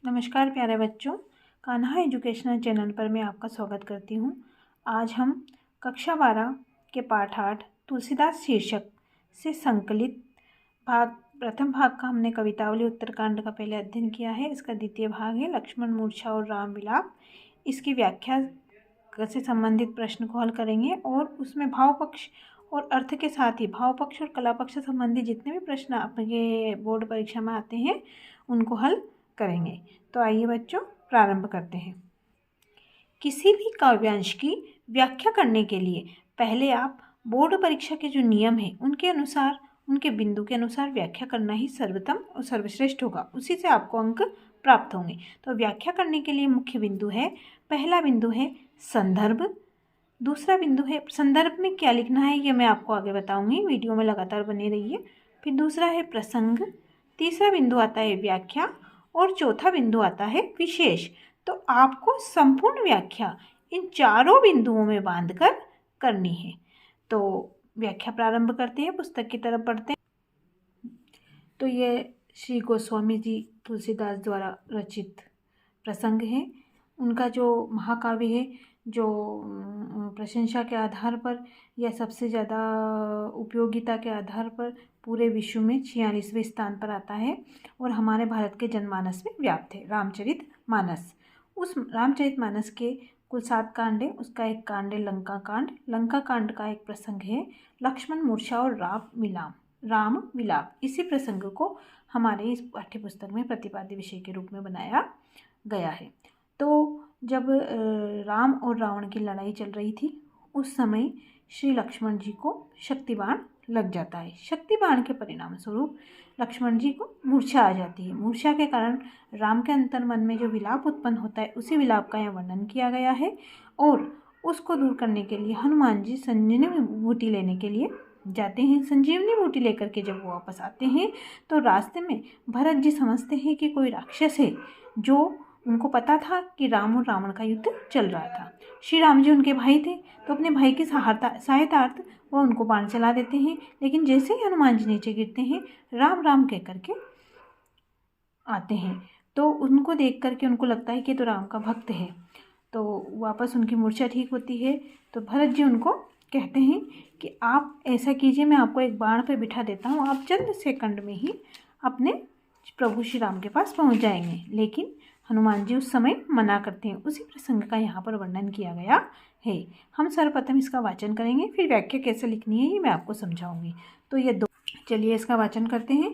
नमस्कार प्यारे बच्चों, कान्हा एजुकेशनल चैनल पर मैं आपका स्वागत करती हूँ। आज हम कक्षा 12 के पाठ 8 तुलसीदास शीर्षक से संकलित प्रथम भाग का हमने कवितावली उत्तरकांड का पहले अध्ययन किया है। इसका द्वितीय भाग है लक्ष्मण मूर्छा और राम विलाप। इसकी व्याख्या से संबंधित प्रश्न को हल करेंगे और उसमें भाव पक्ष और अर्थ के साथ ही भाव पक्ष और कला पक्ष से संबंधित जितने भी प्रश्न आपके बोर्ड परीक्षा में आते हैं उनको हल करेंगे। तो आइए बच्चों प्रारंभ करते हैं। किसी भी काव्यांश की व्याख्या करने के लिए पहले आप बोर्ड परीक्षा के जो नियम हैं उनके अनुसार, उनके बिंदु के अनुसार व्याख्या करना ही सर्वोत्तम और सर्वश्रेष्ठ होगा। उसी से आपको अंक प्राप्त होंगे। तो व्याख्या करने के लिए मुख्य बिंदु है, पहला बिंदु है संदर्भ, दूसरा बिंदु है संदर्भ में क्या लिखना है ये मैं आपको आगे बताऊंगी, वीडियो में लगातार बने रहिए। फिर दूसरा है प्रसंग, तीसरा बिंदु आता है व्याख्या और चौथा बिंदु आता है विशेष। तो आपको संपूर्ण व्याख्या इन चारों बिंदुओं में बांधकर करनी है। तो व्याख्या प्रारंभ करते हैं, पुस्तक की तरफ बढ़ते हैं। तो ये श्री गोस्वामी जी तुलसीदास द्वारा रचित प्रसंग है। उनका जो महाकाव्य है, जो प्रशंसा के आधार पर या सबसे ज़्यादा उपयोगिता के आधार पर पूरे विश्व में 46वें स्थान पर आता है और हमारे भारत के जनमानस में व्याप्त है, रामचरितमानस। उस रामचरितमानस के कुल 7 कांड है। उसका एक कांड है लंका कांड। लंका कांड का एक प्रसंग है लक्ष्मण मूर्छा और राम विलाप। इसी प्रसंग को हमारे इस पाठ्य पुस्तक में प्रतिपाद्य विषय के रूप में बनाया गया है। तो जब राम और रावण की लड़ाई चल रही थी उस समय श्री लक्ष्मण जी को शक्तिबाण लग जाता है। शक्तिबाण के परिणाम स्वरूप लक्ष्मण जी को मूर्छा आ जाती है। मूर्छा के कारण राम के अंतर्मन में जो विलाप उत्पन्न होता है उसी विलाप का यहाँ वर्णन किया गया है। और उसको दूर करने के लिए हनुमान जी संजीवनी बूटी लेने के लिए जाते हैं। संजीवनी बूटी लेकर के जब वो वापस आते हैं तो रास्ते में भरत जी समझते हैं कि कोई राक्षस है, जो उनको पता था कि राम और रावण का युद्ध चल रहा था। श्री राम जी उनके भाई थे तो अपने भाई की सहायतार्थ वो उनको बाण चला देते हैं। लेकिन जैसे ही हनुमान जी नीचे गिरते हैं राम राम कह करके आते हैं तो उनको देख करके उनको लगता है कि तो राम का भक्त है। तो वापस उनकी मूर्छा ठीक होती है। तो भरत जी उनको कहते हैं कि आप ऐसा कीजिए, मैं आपको एक बाण पे बिठा देता हूँ, आप चंद सेकंड में ही अपने प्रभु श्री राम के पास पहुँच जाएंगे। लेकिन हनुमान जी उस समय मना करते हैं। उसी प्रसंग का यहाँ पर वर्णन किया गया है। हम सर्वप्रथम इसका वाचन करेंगे, फिर व्याख्या कैसे लिखनी है ये मैं आपको समझाऊंगी। तो ये चलिए इसका वाचन करते हैं।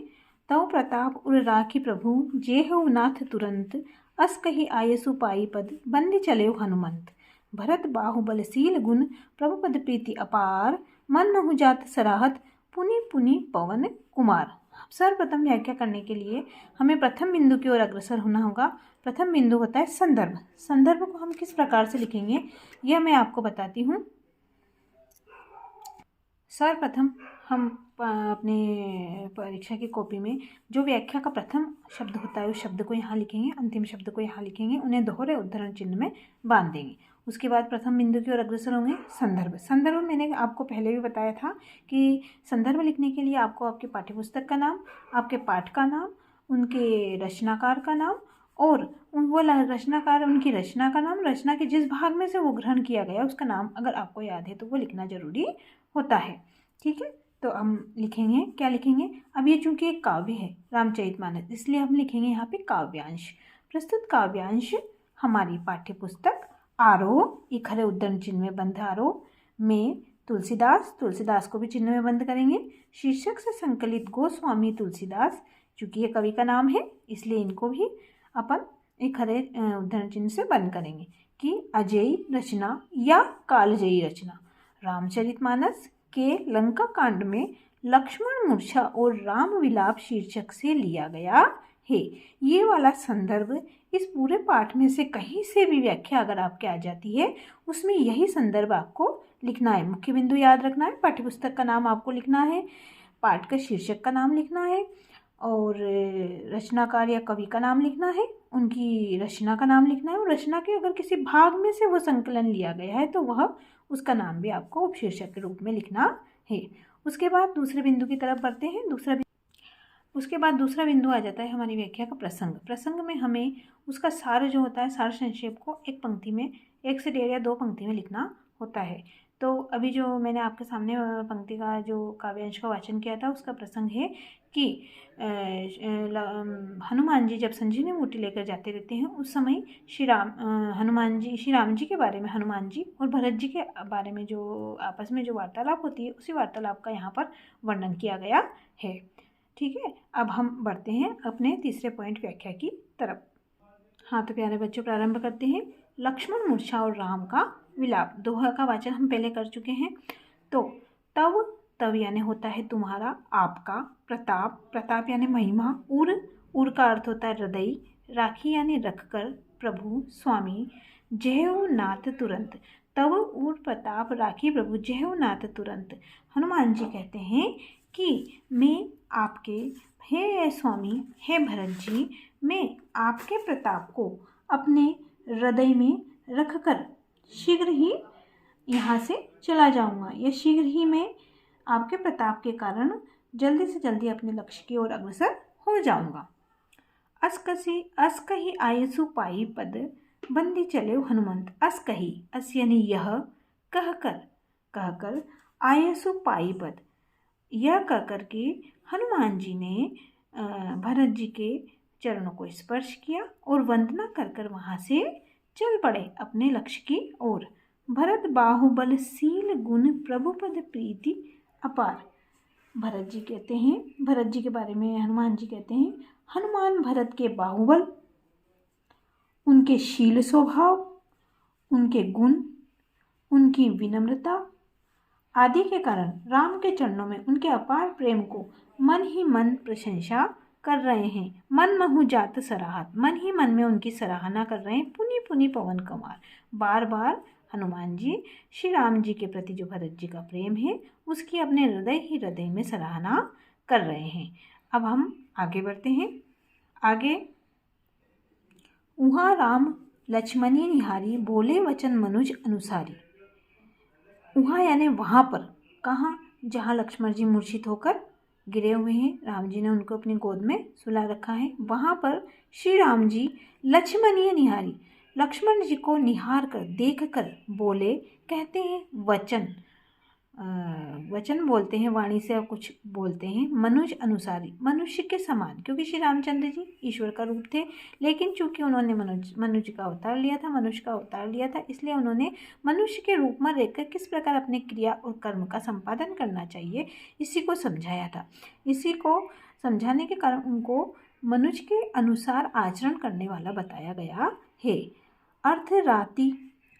तव प्रताप उर राखी प्रभु जे हो नाथ तुरंत, अस कही आयसु पाई पद बंदी चले हनुमंत। भरत बाहुबलशील गुण प्रभु पद प्रीति अपार, मन महु जात सराहत पुनि पुनि पवन कुमार। सर्वप्रथम व्याख्या करने के लिए हमें प्रथम बिंदु की ओर अग्रसर होना होगा। प्रथम बिंदु होता है संदर्भ। संदर्भ को हम किस प्रकार से लिखेंगे यह मैं आपको बताती हूँ। सर्वप्रथम हम अपने परीक्षा की कॉपी में जो व्याख्या का प्रथम शब्द होता है उस शब्द को यहाँ लिखेंगे, अंतिम शब्द को यहाँ लिखेंगे, उन्हें दोहरे उद्धरण चिन्ह में बांध देंगे। उसके बाद प्रथम बिंदु की ओर अग्रसर होंगे संदर्भ। संदर्भ मैंने आपको पहले भी बताया था कि संदर्भ लिखने के लिए आपको आपके पाठ्यपुस्तक का नाम, आपके पाठ का नाम, उनके रचनाकार का नाम और वो रचनाकार उनकी रचना का नाम, रचना के जिस भाग में से वो ग्रहण किया गया उसका नाम अगर आपको याद है तो वो लिखना जरूरी होता है। ठीक है, तो हम लिखेंगे, क्या लिखेंगे, अब ये चूंकि एक काव्य है रामचरितमानस, इसलिए हम लिखेंगे यहाँ पे काव्यांश। प्रस्तुत काव्यांश हमारी पाठ्यपुस्तक आरोह, एक खरे उद्धरण चिन्ह में बंद आरोह में तुलसीदास को भी चिन्ह में बंद करेंगे। शीर्षक से संकलित गोस्वामी तुलसीदास, चूंकि ये कवि का नाम है इसलिए इनको भी अपन एक खरे उद्धरण चिन्ह से बंद करेंगे कि अजेयी रचना या कालजयी रचना। रामचरितमानस के लंका कांड में लक्ष्मण मूर्छा और राम विलाप शीर्षक से लिया गया है। ये वाला संदर्भ इस पूरे पाठ में से कहीं से भी व्याख्या अगर आपके आ जाती है उसमें यही संदर्भ आपको लिखना है। मुख्य बिंदु याद रखना है, पाठ्यपुस्तक का नाम आपको लिखना है, पाठ का शीर्षक का नाम लिखना है और रचनाकार या कवि का नाम लिखना है, उनकी रचना का नाम लिखना है और रचना के अगर किसी भाग में से वो संकलन लिया गया है तो वह उसका नाम भी आपको उपशीर्षक के रूप में लिखना है। उसके बाद दूसरे बिंदु की तरफ बढ़ते हैं। उसके बाद दूसरा बिंदु आ जाता है हमारी व्याख्या का प्रसंग। प्रसंग में हमें उसका सार जो होता है, सार संक्षेप को एक पंक्ति में, एक से डेढ़ या दो पंक्ति में लिखना होता है। तो अभी जो मैंने आपके सामने पंक्ति का जो काव्यांश का वाचन किया था, उसका प्रसंग है कि हनुमान जी जब संजीवनी बूटी लेकर जाते रहते हैं, उस समय श्री राम जी के बारे में, हनुमान जी और भरत जी के बारे में जो आपस में जो वार्तालाप होती है, उसी वार्तालाप का यहाँ पर वर्णन किया गया है। ठीक है, अब हम बढ़ते हैं अपने तीसरे पॉइंट व्याख्या की तरफ। हाँ तो प्यारे बच्चों, प्रारंभ करते हैं। लक्ष्मण मूर्छा और राम का विलाप, दोहा का वाचन हम पहले कर चुके हैं। तो तव यानी होता है तुम्हारा, आपका, प्रताप, प्रताप यानी महिमा, उर का अर्थ होता है हृदय, राखी यानी रखकर, प्रभु, स्वामी, जयो नाथ तुरंत। तव उर प्रताप राखी प्रभु जयो नाथ तुरंत। हनुमान जी कहते हैं कि मैं आपके, हे स्वामी, हे भरत जी, मैं आपके प्रताप को अपने हृदय में रखकर शीघ्र ही यहाँ से चला जाऊँगा, या शीघ्र ही मैं आपके प्रताप के कारण जल्दी से जल्दी अपने लक्ष्य की ओर अग्रसर हो जाऊँगा। अस कही आयसु पाई पद, बंदी चले हनुमंत। अस कही, अस यानी यह, कहकर आयसु पाई पद, यह कहकर के हनुमान जी ने भरत जी के चरणों को स्पर्श किया और वंदना कर कर वहाँ से चल पड़े अपने लक्ष्य की ओर। भरत बाहुबल शील गुण प्रभुपद प्रीति अपार। भरत जी कहते हैं, भरत जी के बारे में हनुमान जी कहते हैं, हनुमान भरत के बाहुबल, उनके शील स्वभाव, उनके गुण, उनकी विनम्रता आदि के कारण राम के चरणों में उनके अपार प्रेम को मन ही मन प्रशंसा कर रहे हैं। मन महु जात सराहत, मन ही मन में उनकी सराहना कर रहे हैं। पुनि पुनि पवन कुमार, बार बार हनुमान जी श्री राम जी के प्रति जो भरत जी का प्रेम है, उसकी अपने हृदय ही हृदय में सराहना कर रहे हैं। अब हम आगे बढ़ते हैं। आगे, उहाँ राम लक्ष्मणी निहारी, बोले वचन मनुज अनुसारी। वहाँ यानी वहाँ पर, कहाँ, जहाँ लक्ष्मण जी मूर्छित होकर गिरे हुए हैं, राम जी ने उनको अपनी गोद में सुला रखा है, वहाँ पर श्री राम जी लक्ष्मणीय निहारी, लक्ष्मण जी को निहार कर, देख कर बोले, कहते हैं वचन, वचन बोलते हैं, वाणी से कुछ बोलते हैं, मनुज अनुसारी, मनुष्य के समान, क्योंकि श्री रामचंद्र जी ईश्वर का रूप थे, लेकिन चूंकि उन्होंने मनुष्य का अवतार लिया था, मनुष्य का अवतार लिया था, इसलिए उन्होंने मनुष्य के रूप में रहकर किस प्रकार अपने क्रिया और कर्म का संपादन करना चाहिए, इसी को समझाया था। इसी को समझाने के कारण उनको मनुष्य के अनुसार आचरण करने वाला बताया गया है। अर्ध राति,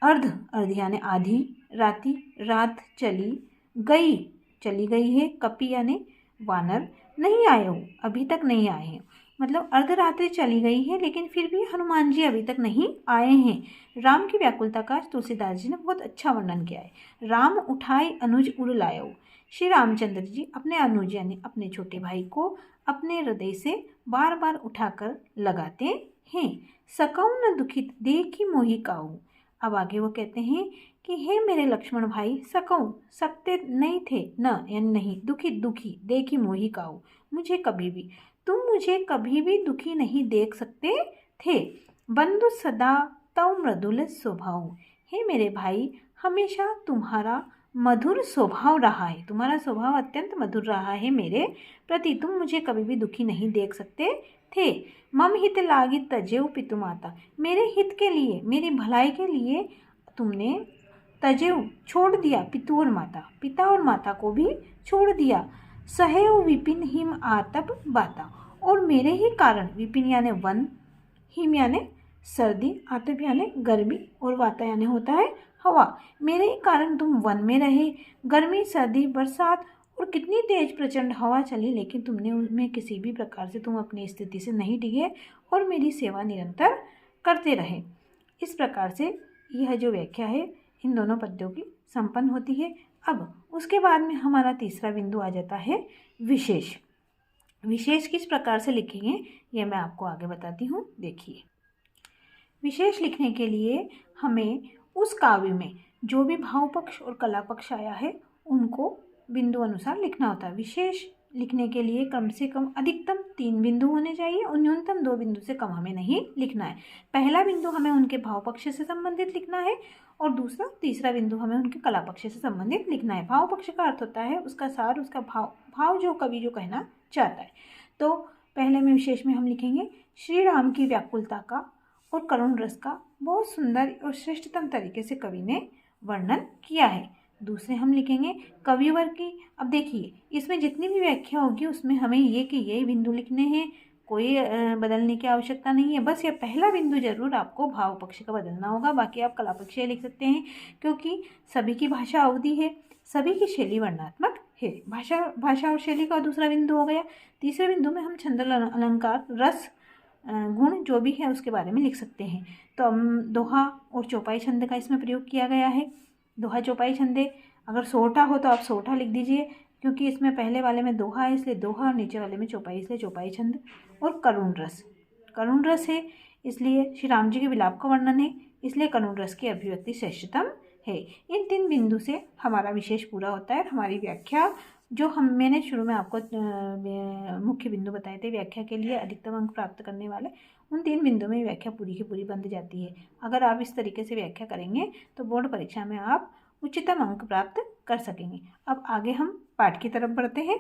अर्ध यानी आधी, राति रात चली गई है, कपि यानी वानर, नहीं आए हो, अभी तक नहीं आए हैं, मतलब अर्धरात्रि चली गई है, लेकिन फिर भी हनुमान जी अभी तक नहीं आए हैं। राम की व्याकुलता का तुलसीदास जी ने बहुत अच्छा वर्णन किया है। राम उठाए अनुज उड़ लायो, श्री रामचंद्र जी अपने अनुज यानी अपने छोटे भाई को अपने हृदय से बार बार उठाकर लगाते हैं। सकौ न दुखित देखी मोहि काऊ। अब आगे वो कहते हैं कि हे मेरे लक्ष्मण भाई, सकौ, सकते नहीं थे, न यानी नहीं, दुखी देखी मोहि काऊ, मुझे कभी भी, तुम मुझे कभी भी दुखी नहीं देख सकते थे। बंधु सदा तव मृदुल स्वभाव, हे मेरे भाई, हमेशा तुम्हारा मधुर स्वभाव रहा है, तुम्हारा स्वभाव अत्यंत मधुर रहा है मेरे प्रति, तुम मुझे कभी भी दुखी नहीं देख सकते थे। मम हित लागी तजेऊ पितु माता, मेरे हित के लिए, मेरी भलाई के लिए तुमने तजेऊ छोड़ दिया, पितु और माता, पिता और माता को भी छोड़ दिया। सहेव विपिन हिम आतप बाता, और मेरे ही कारण, विपिन यानी वन, हिम यानी सर्दी, आतप यानी गर्मी, और वाता यानी होता है हवा, मेरे ही कारण तुम वन में रहे। गर्मी, सर्दी, बरसात और कितनी तेज प्रचंड हवा चली, लेकिन तुमने उनमें किसी भी प्रकार से तुम अपनी स्थिति से नहीं डिगे और मेरी सेवा निरंतर करते रहे। इस प्रकार से यह जो व्याख्या है इन दोनों पद्यों की संपन्न होती है। अब उसके बाद में हमारा तीसरा बिंदु आ जाता है विशेष। विशेष किस प्रकार से लिखेंगे यह मैं आपको आगे बताती हूँ। देखिए, विशेष लिखने के लिए हमें उस काव्य में जो भी भाव पक्ष और कला पक्ष आया है उनको बिंदु अनुसार लिखना होता है। विशेष लिखने के लिए कम से कम अधिकतम 3 बिंदु होने चाहिए और न्यूनतम 2 बिंदु से कम हमें नहीं लिखना है। पहला बिंदु हमें उनके भाव पक्ष से संबंधित लिखना है और तीसरा बिंदु हमें उनके कला पक्ष से संबंधित लिखना है। भाव पक्ष का अर्थ होता है उसका सार, उसका भाव जो कवि जो कहना चाहता है। तो पहले में विशेष में हम लिखेंगे श्री राम की व्याकुलता का और करुण रस का बहुत सुंदर और श्रेष्ठतम तरीके से कवि ने वर्णन किया है। दूसरे हम लिखेंगे कविवर की। अब देखिए इसमें जितनी भी व्याख्या होगी उसमें हमें ये बिंदु लिखने हैं, कोई बदलने की आवश्यकता नहीं है। बस ये पहला बिंदु जरूर आपको भाव पक्ष का बदलना होगा, बाकी आप कला पक्ष लिख सकते हैं क्योंकि सभी की भाषा अवधि है, सभी की शैली वर्णात्मक है। भाषा और शैली का दूसरा बिंदु हो गया। तीसरे बिंदु में हम छंद अलंकार रस गुण जो भी है उसके बारे में लिख सकते हैं। तो दोहा और चौपाई छंद का इसमें प्रयोग किया गया है। दोहा चौपाई छंदे, अगर सोहठा हो तो आप सोहठा लिख दीजिए क्योंकि इसमें पहले वाले में दोहा है इसलिए दोहा और नीचे वाले में चौपाई इसलिए चौपाई छंद। और करुण रस है इसलिए श्री राम जी के विलाप का वर्णन है इसलिए करुण रस की अभिव्यक्ति श्रेष्ठतम है। इन 3 बिंदु से हमारा विशेष पूरा होता है। हमारी व्याख्या जो मैंने शुरू में आपको मुख्य बिंदु बताए थे व्याख्या के लिए अधिकतम अंक प्राप्त करने वाले, उन 3 बिंदु में व्याख्या पूरी की पूरी बन जाती है। अगर आप इस तरीके से व्याख्या करेंगे तो बोर्ड परीक्षा में आप उच्चतम अंक प्राप्त कर सकेंगे। अब आगे हम पाठ की तरफ बढ़ते हैं।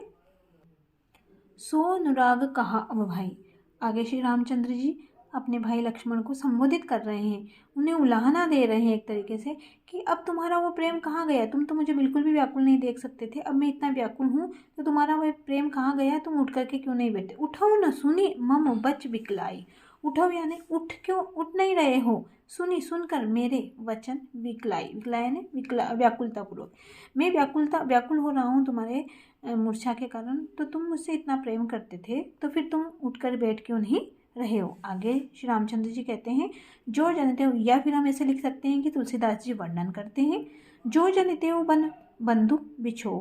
सो अनुराग कहा अब भाई। आगे श्री रामचंद्र जी अपने भाई लक्ष्मण को संबोधित कर रहे हैं, उन्हें उलाहना दे रहे हैं एक तरीके से कि अब तुम्हारा वो प्रेम कहाँ गया। तुम तो मुझे बिल्कुल भी व्याकुल नहीं देख सकते थे, अब मैं इतना व्याकुल हूँ तो तुम्हारा वो प्रेम कहाँ गया। तुम उठ करके क्यों नहीं बैठे। उठो न सुनी मम बच बिकलाई। उठो यानी उठ क्यों उठ नहीं रहे हो। सुनी सुनकर मेरे वचन विकलाई। विकलाई यानी व्याकुलतापूर्वक। मैं व्याकुल हो रहा हूँ तुम्हारे मूर्छा के कारण, तो तुम मुझसे इतना प्रेम करते थे तो फिर तुम उठकर बैठ क्यों नहीं रहे हो। आगे श्री रामचंद्र जी कहते हैं जो जनते हो, या फिर हम ऐसे लिख सकते हैं कि तुलसीदास जी वर्णन करते हैं जो जनते हो बंधु बिछो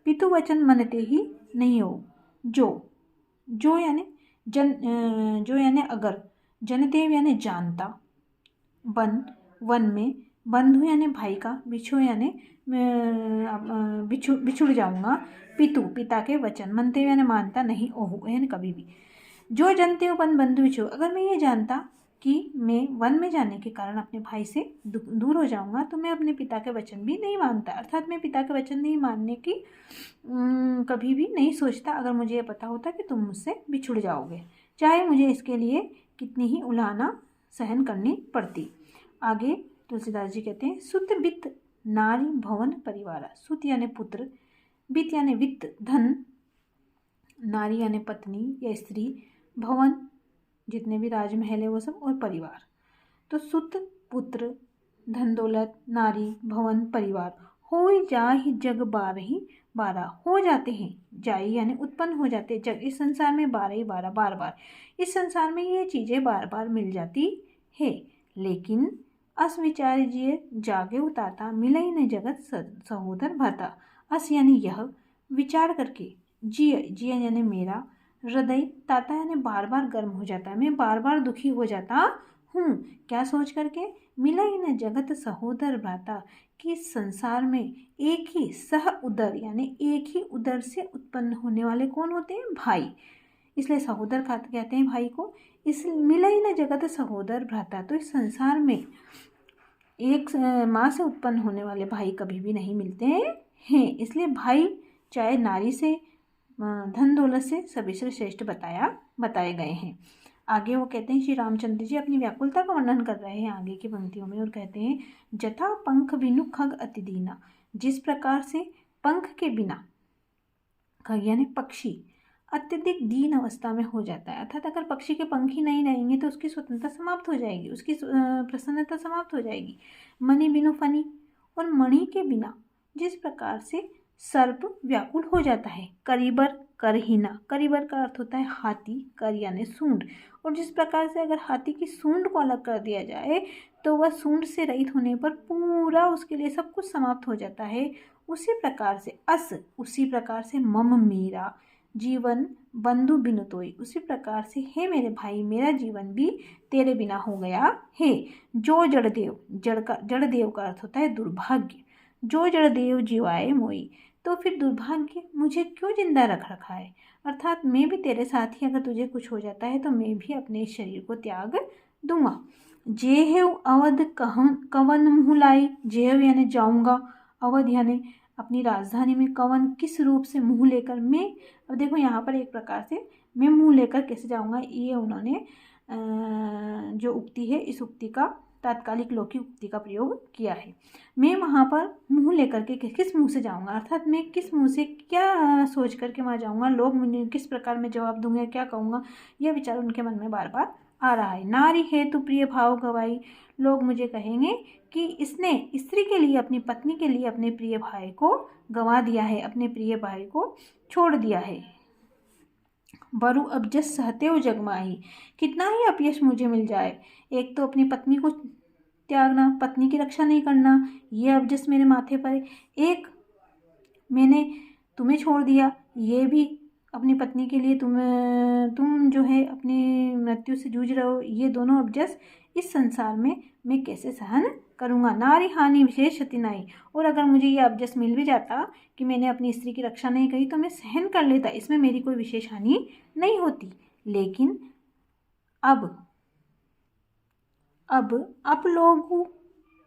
पितु वचन मनते ही नहीं हो। जो यानी जो यानी अगर, जनदेव यानी जानता, वन में, बंधु यानी भाई का, बिछो यानी बिछुड़ जाऊंगा, पिता के वचन, मनते यानी मानता नहीं, ओहु यानी कभी भी। जो जानते हो बंधु बिछो, अगर मैं ये जानता कि मैं वन में जाने के कारण अपने भाई से दूर हो जाऊंगा तो मैं अपने पिता के वचन भी नहीं मानता, अर्थात मैं पिता के वचन नहीं मानने की कभी भी नहीं सोचता अगर मुझे ये पता होता कि तुम मुझसे बिछुड़ जाओगे, चाहे मुझे इसके लिए कितनी ही उलाहना सहन करनी पड़ती। आगे तुलसीदास जी कहते हैं सुत वित्त नारी भवन परिवार। सुत यानी पुत्र, वित्त यानी वित्त धन, नारी यानी पत्नी या स्त्री, भवन जितने भी राजमहल है वो सब, और परिवार। तो सुत पुत्र धन दौलत नारी भवन परिवार हो जाहि जग बारह हो जाते हैं। जाई यानी उत्पन्न हो जाते जग, इस संसार में 12 ही 12 बार बार इस संसार में ये चीज़ें बार बार मिल जाती है। लेकिन अस विचार जिये जागे उताता मिलई न जगत सहोदर भाता। अस यानी यह, विचार करके, जिय यानी मेरा, हृदय ताता यानी बार बार गर्म हो जाता है, मैं बार बार दुखी हो जाता हूँ। क्या सोच करके, मिलई न जगत सहोदर भ्राता, कि संसार में एक ही सह उदर यानी एक ही उदर से उत्पन्न होने वाले कौन होते हैं, भाई, इसलिए सहोदर कहते हैं भाई को। इस मिलई न जगत सहोदर भ्राता, तो इस संसार में एक माँ से उत्पन्न होने वाले भाई कभी भी नहीं मिलते हैं, इसलिए भाई चाहे नारी से धन दौलत से सभी से श्रेष्ठ बताए गए हैं। आगे वो कहते हैं श्री रामचंद्र जी अपनी व्याकुलता का वर्णन कर रहे हैं आगे की पंक्तियों में और कहते हैं जथा पंख बिनु खग अति दीना। जिस प्रकार से पंख के बिना खग यानी पक्षी अत्यधिक दीन अवस्था में हो जाता है, अर्थात अगर पक्षी के पंख ही नहीं रहेंगे तो उसकी स्वतंत्रता समाप्त हो जाएगी, उसकी प्रसन्नता समाप्त हो जाएगी। मणि बिनु फनी, और मणि के बिना जिस प्रकार से सर्प व्याकुल हो जाता है। करीबर करहीना, करीबर का अर्थ होता है हाथी, कर यानी सूंड, और जिस प्रकार से अगर हाथी की सूंड को अलग कर दिया जाए तो वह सूंड से रहित होने पर पूरा उसके लिए सब कुछ समाप्त हो जाता है। उसी प्रकार से उसी प्रकार से मम मेरा जीवन बंधु बिनु तोई, उसी प्रकार से हे मेरे भाई मेरा जीवन भी तेरे बिना हो गया है। जो जड़देव, जड़ देव का अर्थ होता है दुर्भाग्य, जो जड़देव जीवाए मोई, तो फिर दुर्भाग्य मुझे क्यों जिंदा रख रखा है। अर्थात मैं भी तेरे साथ ही, अगर तुझे कुछ हो जाता है तो मैं भी अपने इस शरीर को त्याग दूंगा। जेहेव अवध कवन मुँह लाई। जेहेव यानी जाऊंगा, अवध यानी अपनी राजधानी में, कवन किस रूप से, मुँह लेकर मैं। अब देखो यहाँ पर एक प्रकार से मैं मुँह लेकर कैसे जाऊंगा, ये उन्होंने जो उक्ति है, इस उक्ति का तात्कालिक लौकिक उक्ति का प्रयोग किया है। मैं वहाँ पर मुँह लेकर के किस मुँह से जाऊँगा, अर्थात मैं किस मुँह से क्या सोच करके वहाँ जाऊँगा, लोग मुझे किस प्रकार में जवाब दूंगा, क्या कहूँगा, यह विचार उनके मन में बार बार आ रहा है। नारी है तो प्रिय भाव गवाई। लोग मुझे कहेंगे कि इसने स्त्री के लिए, अपनी पत्नी के लिए अपने प्रिय भाई को गंवा दिया है, अपने प्रिय भाई को छोड़ दिया है। बरु अबजस सहते हो जगमाही। कितना ही अपयश मुझे मिल जाए, एक तो अपनी पत्नी को त्यागना, पत्नी की रक्षा नहीं करना, ये अबजस मेरे माथे पर है। एक मैंने तुम्हें छोड़ दिया, ये भी अपनी पत्नी के लिए तुम जो है अपनी मृत्यु से जूझ रहे हो, ये दोनों अबजस इस संसार में मैं कैसे सहन करूँगा। नारी हानि विशेष क्षति नहीं। और अगर मुझे ये अबजस मिल भी जाता कि मैंने अपनी स्त्री की रक्षा नहीं करी तो मैं सहन कर लेता, इसमें मेरी कोई विशेष हानि नहीं होती। लेकिन अब लोग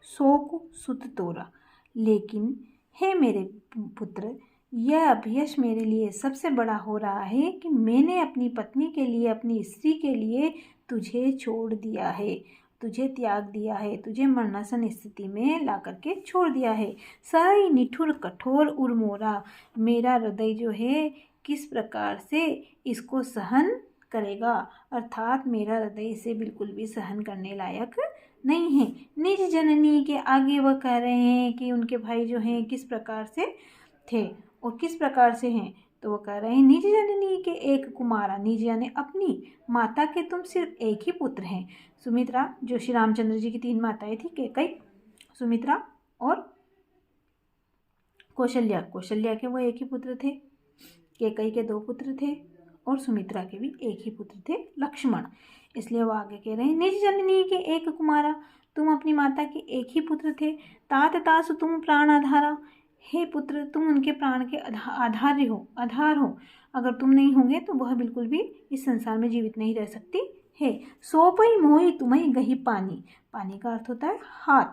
शोक सुत तोरा। लेकिन हे मेरे पुत्र, यह अपयश मेरे लिए सबसे बड़ा हो रहा है कि मैंने अपनी पत्नी के लिए, अपनी स्त्री के लिए तुझे छोड़ दिया है, तुझे त्याग दिया है, तुझे मरणासन स्थिति में ला करके छोड़ दिया है। साई निठुर कठोर उर्मोरा। मेरा हृदय जो है किस प्रकार से इसको सहन करेगा, अर्थात मेरा हृदय इसे बिल्कुल भी सहन करने लायक नहीं है। निज जननी के आगे वह कह रहे हैं कि उनके भाई जो हैं किस प्रकार से थे और किस प्रकार से हैं, तो वो कह रहे हैं निज जननी के एक कुमारा। निज यानी अपनी माता के तुम सिर्फ एक ही पुत्र हैं। सुमित्रा, जो श्री रामचंद्र जी की 3 माताएं थी, कैकई, सुमित्रा और कौशल्या। कौशल्या के वो एक ही पुत्र थे, कैकई के 2 पुत्र थे और सुमित्रा के भी एक ही पुत्र थे, लक्ष्मण। इसलिए वो आगे कह रहे हैं निज जननी के एक कुमारा, तुम अपनी माता के एक ही पुत्र थे। तात तासु तुम प्राण आधारा। हे पुत्र, तुम उनके प्राण के आधार हो। अगर तुम नहीं होंगे तो वह बिल्कुल भी इस संसार में जीवित नहीं रह सकती है। सोपई मोही तुम्हें गही पानी। पानी का अर्थ होता है हाथ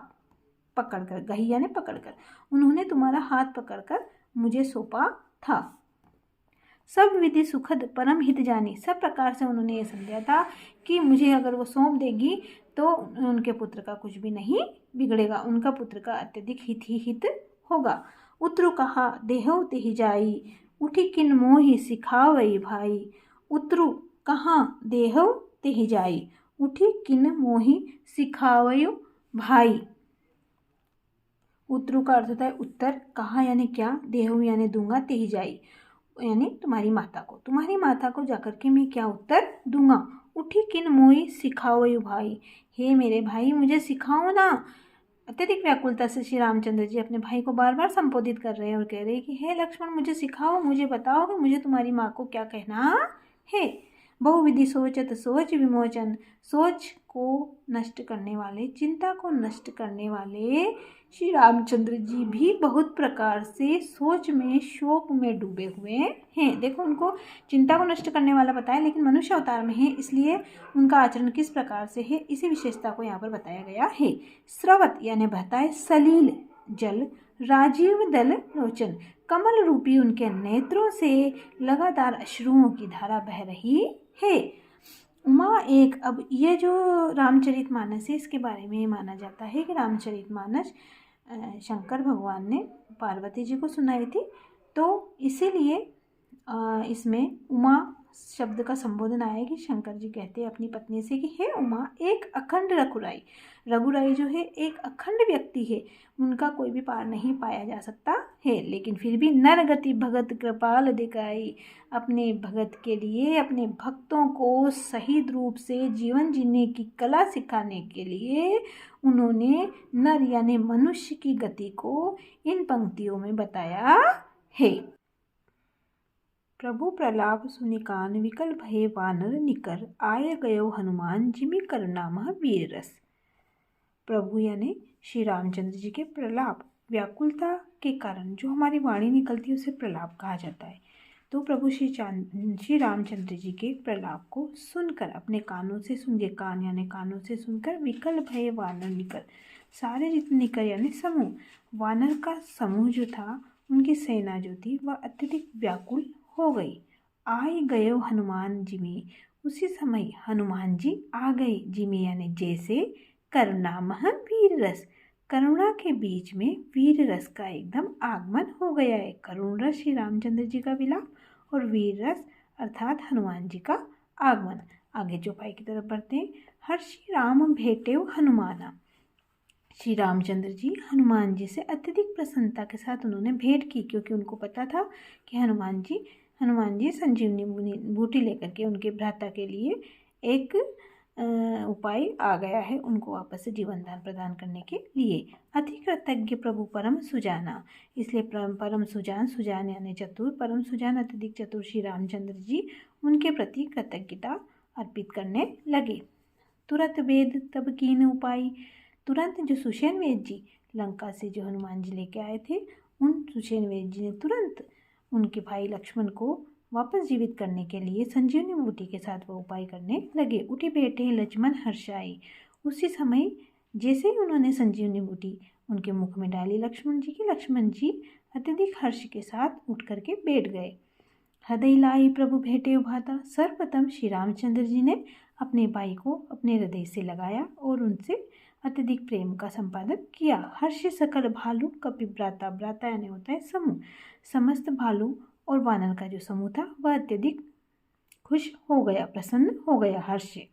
पकड़कर, गही यानी पकड़कर। उन्होंने तुम्हारा हाथ पकड़कर मुझे सौंपा था। सब विधि सुखद परम हित जानी। सब प्रकार से उन्होंने ये समझा था कि मुझे अगर वो सौंप देगी तो उनके पुत्र का कुछ भी नहीं बिगड़ेगा, उनका पुत्र का अत्यधिक हित ही हित होगा। उत्रु कहा देहौ तेहि जाई, उठी किन मोहि सिखावई भाई। उत्रु कहा देहौ तेहि जाई, उठी किन मोहि सिखावई भाई। उत्रु का अर्थ होता है उत्तर, कहा यानी क्या, देहु यानी दूंगा, तेहि जाई यानी तुम्हारी माता को जाकर के मैं क्या उत्तर दूंगा। उठी किन मोहि सिखाओ भाई। हे मेरे भाई, मुझे सिखाओ ना। अत्यधिक व्याकुलता से श्री रामचंद्र जी अपने भाई को बार बार संबोधित कर रहे हैं और कह रहे हैं कि हे लक्ष्मण, मुझे सिखाओ, मुझे बताओ कि मुझे तुम्हारी माँ को क्या कहना है। बहुविधि सोचत सोच विमोचन। सोच को नष्ट करने वाले, चिंता को नष्ट करने वाले श्री रामचंद्र जी भी बहुत प्रकार से सोच में, शोक में डूबे हुए हैं। देखो, उनको चिंता को नष्ट करने वाला बताया, लेकिन मनुष्य अवतार में है, इसलिए उनका आचरण किस प्रकार से है, इसी विशेषता को यहाँ पर बताया गया है। स्रवत यानी बहता है सलील जल, राजीव दल लोचन। कमल रूपी उनके नेत्रों से लगातार अश्रुओं की धारा बह रही है। उमा एक, अब ये जो रामचरितमानस है, इसके बारे में माना जाता है कि रामचरितमानस शंकर भगवान ने पार्वती जी को सुनाई थी, तो इसीलिए इसमें उमा शब्द का संबोधन आया कि शंकर जी कहते हैं अपनी पत्नी से कि हे उमा, एक अखंड रघुराई। रघुराई जो है एक अखंड व्यक्ति है, उनका कोई भी पार नहीं पाया जा सकता है, लेकिन फिर भी नर गति भगत कृपाल दिखाई। अपने भगत के लिए, अपने भक्तों को सही रूप से जीवन जीने की कला सिखाने के लिए उन्होंने नर यानी मनुष्य की गति को इन पंक्तियों में बताया है। प्रभु प्रलाप सुनिकान विकल भये वानर निकर, आय गयो हनुमान जिमि करुणामह वीर रस। प्रभु यानी श्री रामचंद्र जी के प्रलाप व्याकुलता के कारण जो हमारी वाणी निकलती है उसे प्रलाप कहा जाता है। तो प्रभु श्री रामचंद्र जी के प्रलाप को सुनकर, अपने कानों से सुन के, कान यानी कानों से सुनकर, विकल भय वानर निकल, सारे जितने निकल यानी समूह, वानर का समूह जो था, उनकी सेना जो थी वह अत्यधिक व्याकुल हो गई। आए गए हनुमान जी में, उसी समय हनुमान जी आ गए। जी में यानी जैसे, करुणामह वीर रस, करुणा के बीच में वीर रस का एकदम आगमन हो गया है। करुण रस श्री रामचंद्र जी का विलाप और वीर रस अर्थात हनुमान जी का आगमन। आगे चौपाई की तरफ बढ़ते हैं। हर्षि राम भेटेव हनुमाना, श्री रामचंद्र जी हनुमान जी से अत्यधिक प्रसन्नता के साथ उन्होंने भेंट की, क्योंकि उनको पता था कि हनुमान जी संजीवनी बूटी लेकर के उनके भ्राता के लिए एक उपाय आ गया है, उनको वापस से जीवन दान प्रदान करने के लिए। अति कृतज्ञ प्रभु परम सुजाना, इसलिए परम सुजान यानी चतुर, परम सुजान अत्यधिक चतुर श्री रामचंद्र जी उनके प्रति कृतज्ञता अर्पित करने लगे। तुरंत वेद तब कीन उपाय, तुरंत जो सुषेण वेद जी लंका से जो हनुमान जी लेके आए थे, उन सुषेण वेद जी ने तुरंत उनके भाई लक्ष्मण को वापस जीवित करने के लिए संजीवनी बूटी के साथ वो उपाय करने लगे। उठी बैठे लक्ष्मण हर्षाई, उसी समय जैसे ही उन्होंने संजीवनी बूटी उनके मुख में डाली लक्ष्मण जी अत्यधिक हर्ष के साथ उठ करके बैठ गए। हृदय लाई प्रभु भेटे उभाता, सर्वप्रथम श्री रामचंद्र जी ने अपने भाई को अपने हृदय से लगाया और उनसे अत्यधिक प्रेम का संपादन किया। हर्ष सकल भालू कपिभ्राता, भ्राता यानी होता है समूह, समस्त भालू और वानर का जो समूह था वह अत्यधिक खुश हो गया, प्रसन्न हो गया हर्ष से।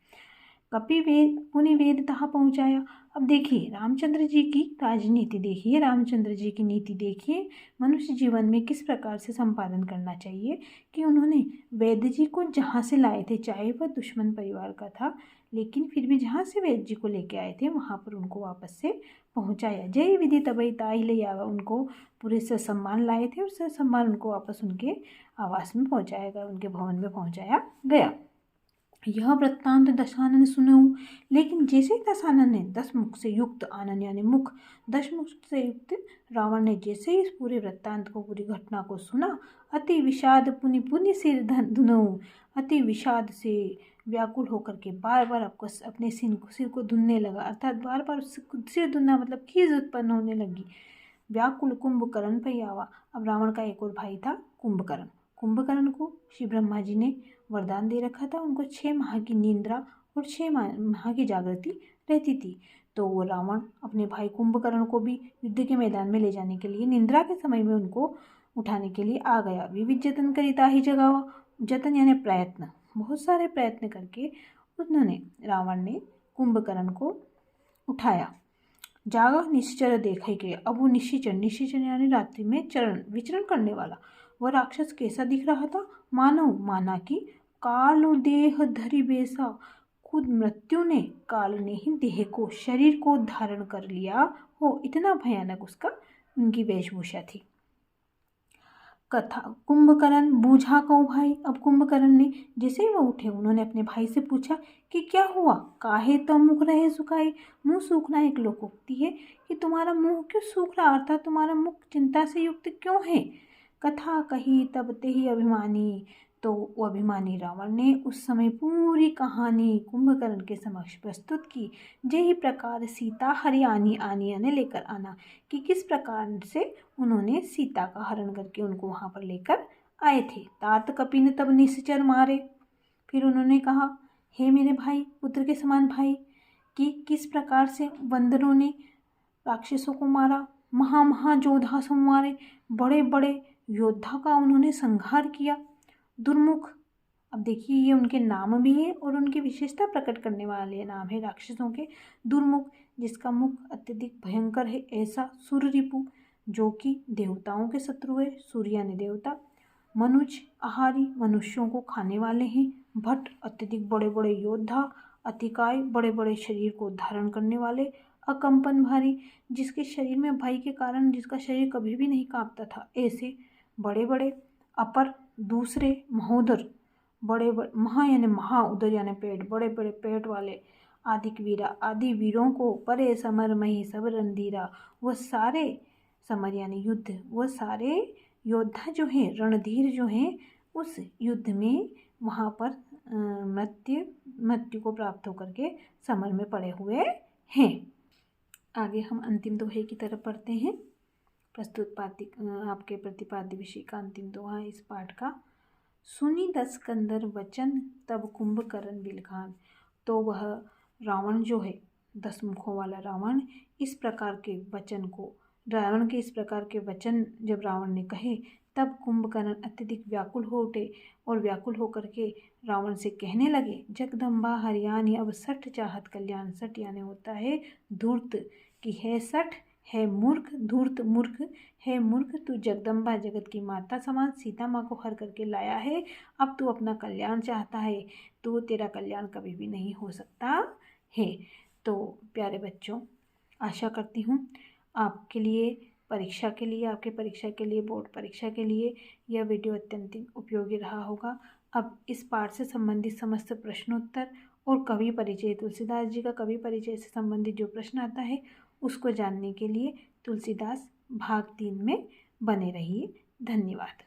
कपि वेद पुनि वेद तहाँ पहुँचाया। अब देखिए रामचंद्र जी की राजनीति देखिए, रामचंद्र जी की नीति देखिए, मनुष्य जीवन में किस प्रकार से संपादन करना चाहिए कि उन्होंने वैद्य जी को जहाँ से लाए थे, चाहे वह दुश्मन परिवार का था, लेकिन फिर भी जहाँ से वैद्य जी को लेके आए थे वहाँ पर उनको वापस से पहुँचाया। जय विधि तबई ताहि ले आवा, उनको पूरे सम्मान लाए थे और सम्मान उनको वापस उनके आवास में पहुँचाया गया, उनके भवन में पहुँचाया गया। यह वृत्तांत दशानन सुनऊ, लेकिन जैसे ही दशानन ने 10 मुख से युक्त, आनन यानी मुख, 10 मुख से युक्त रावण ने जैसे ही इस पूरे वृत्तांत को, पूरी घटना को सुना, अति विषाद पुनि पुनि सिर धुनऊ, अति विषाद से व्याकुल होकर के बार बार आपको अपने सिर को धुनने लगा, अर्थात बार बार सिर धुनना मतलब खीज उत्पन्न होने लगी। व्याकुल कुंभकर्ण पे आवा, अब रावण का एक और भाई था कुंभकर्ण। कुंभकर्ण को श्री ब्रह्मा जी ने वरदान दे रखा था, उनको 6 माह की निद्रा और 6 माह की जागृति रहती थी। तो वो रावण अपने भाई कुंभकर्ण को भी युद्ध के मैदान में ले जाने के लिए निद्रा के समय में उनको उठाने के लिए आ गया। विविध जतन करिता ही जगावा, जतन यानी प्रयत्न, बहुत सारे प्रयत्न करके उन्होंने, रावण ने कुंभकर्ण को उठाया। जागा निश्चर देखा के, अब वो निश्चर यानी रात्रि में विचरण करने वाला वह राक्षस कैसा दिख रहा था? मानव माना कि कालो देह धरि बेसा, खुद मृत्यु ने, काल ने ही देह को, शरीर को धारण कर लिया हो, इतना भयानक उसका उनकी वेशभूषा थी। कथा कुंभकर्ण बूझा कहो भाई, अब कुंभकर्ण ने जैसे ही वो उठे उन्होंने अपने भाई से पूछा कि क्या हुआ? काहे तो मुख रहे सुखाए, मुंह सूखना एक लोकोक्ति है कि तुम्हारा मुंह क्यों सूख रहा, अर्थात तुम्हारा मुख चिंता से युक्त क्यों है? कथा कही तब ते ही अभिमानी, तो वो अभिमानी रावण ने उस समय पूरी कहानी कुंभकर्ण के समक्ष प्रस्तुत की। यही प्रकार सीता हरियाणी आनी यानी लेकर आना, कि किस प्रकार से उन्होंने सीता का हरण करके उनको वहाँ पर लेकर आए थे। तात कपि ने तब निश्चर मारे, फिर उन्होंने कहा हे मेरे भाई, पुत्र के समान भाई, कि किस प्रकार से बंदरों ने राक्षसों को मारा, महा योद्धा संवारे, बड़े बड़े योद्धा का उन्होंने संहार किया। दुर्मुख, अब देखिए ये उनके नाम भी है और उनकी विशेषता प्रकट करने वाले नाम है राक्षसों के। दुर्मुख, जिसका मुख अत्यधिक भयंकर है, ऐसा। सूर्यरिपु, जो कि देवताओं के शत्रु है, सूर्य ने देवता। मनुज, आहारी, मनुष्यों को खाने वाले हैं। भट्ट, अत्यधिक बड़े बड़े योद्धा। अतिकाय, बड़े बड़े शरीर को धारण करने वाले। अकंपन भारी, जिसके शरीर में भय के कारण जिसका शरीर कभी भी नहीं कांपता था, ऐसे बड़े बड़े। अपर, दूसरे। महोदर, बड़े बड़े। महा यानी महा, उदर यानी पेट, बड़े बड़े पेट वाले। आदिक वीरा, आदि वीरों को। परे समर मही सब रंधीरा, वह सारे समर यानी युद्ध, वो सारे योद्धा जो हैं, रणधीर जो हैं, उस युद्ध में वहाँ पर मृत्यु को प्राप्त होकर के समर में पड़े हुए हैं। आगे हम अंतिम दोहे की तरफ बढ़ते हैं। प्रस्तुत आपके प्रतिपाद्य विषय का अंतिम दोहा इस पाठ का। सुनी 10 कंदर वचन तब कुंभकर्ण बिलखान। तो वह रावण जो है, 10 मुखों वाला रावण, इस प्रकार के वचन को, रावण के इस प्रकार के वचन जब रावण ने कहे, तब कुंभकर्ण अत्यधिक व्याकुल हो उठे और व्याकुल होकर के रावण से कहने लगे, जगदम्बा हरियाणी अब सठ चाहत कल्याण। सठ यानी होता है धूर्त, कि है सठ, है मूर्ख, धूर्त मूर्ख, है मूर्ख, तू जगदम्बा जगत की माता समान सीता माँ को हर करके लाया है, अब तू अपना कल्याण चाहता है, तो तेरा कल्याण कभी भी नहीं हो सकता है। तो प्यारे बच्चों, आशा करती हूँ आपके लिए परीक्षा के लिए, आपके परीक्षा के लिए, बोर्ड परीक्षा के लिए यह वीडियो अत्यंत उपयोगी रहा होगा। अब इस पाठ से संबंधित समस्त प्रश्नोत्तर और कवि परिचय, तुलसीदास जी का कवि परिचय से संबंधित जो प्रश्न आता है उसको जानने के लिए तुलसीदास भाग 3 में बने रहिए। धन्यवाद।